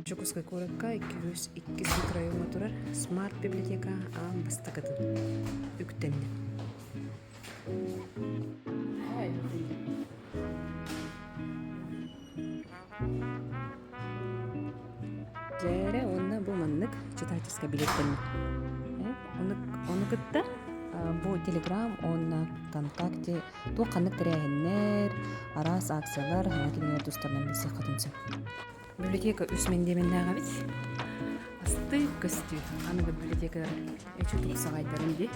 Жукускай куракка 202 микрорайонга турар смарт библиотека бастакатын үктенди. Жере онна бу маннык читательская билеттен. Оны кытта бу Telegram, онна ВКонтакте, то каннык тирәһеннәр, арас акциялар, һәм килгән дустардан билсе хатынча. Библиотека үсмендеменнәге бит. Асты көстү. Аны библиотека эчү сагайдарын ди.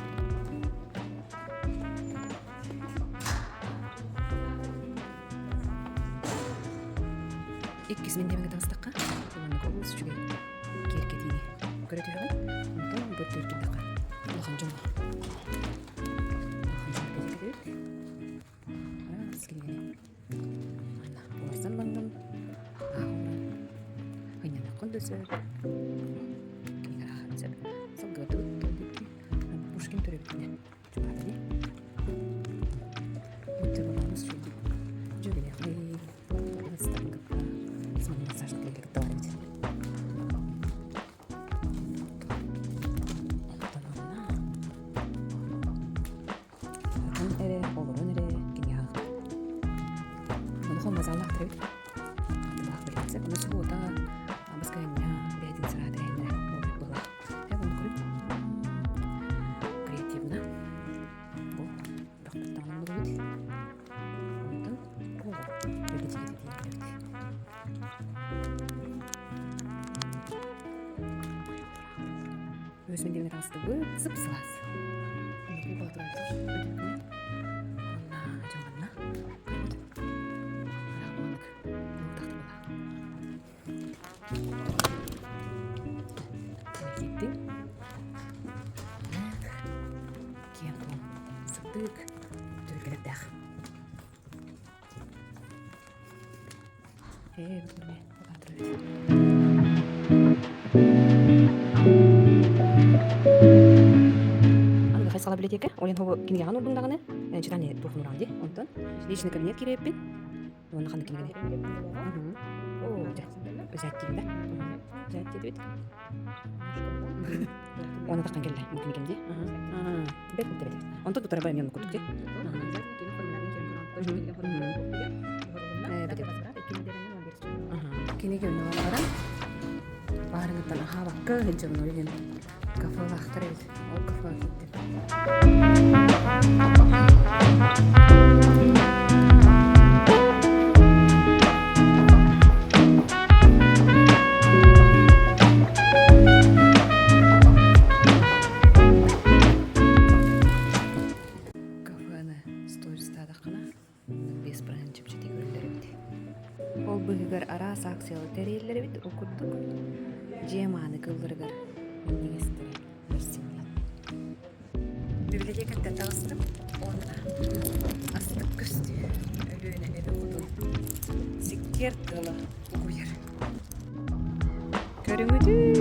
Иккис мендемеге тастакка. Мына кобус чугай. Керкетини. Көрөтүгөн. Онтон бөтөркүн дакка. Улахан жон. Пушкин төрөбүтүнө чугады. Өтөрөбүз чугды. Жөгөлө хей. Станга. Сманын саштык элек товарыт. Эре, олорун эре, кене хак. Муну хомазаллах төрөбүт. Аттылах билетсе, муну субута абаскайня бедин сырады эне була. Я bunu көрүп. Креативна. Бу бактыктан болот. Онтон бу библиотека дейт. Өсмендемне тасты бу сып-сылас. Бу батырды. Өтүкүнө. Онна жагына. Рахманк. Бу такты була. Кеттик. Кемпо. Сыптык. Төркелеп. Бүкүлме. Батырды. Сала библиотека, олен хобо кингаган урдундагыны, читание тухмуранди, онтон личный кабинет киреппин. Онна ханды кингене. О, өзәттин да. Өзәтти бит. Оны таккан келди, мумкин экенди. Бек бит. Онтон тутара байым янып курдук ди. Кинеге өнөөрөн баарыңыттан хабакка хенчен ойген кафега ахтырып, ол кафега кетти. Кафені стористада қана бес бірін чепчеті көрілері бит. Ол бұғығар арас акциялы тәрелері бит, оқырдық. Жеманы кылдырғар өнегестері берсенген. Библиотекатта тағыстырып, онына астық көсті өліөне әбі құдыл. Сиккер тылы ұғыр. Көріңіді!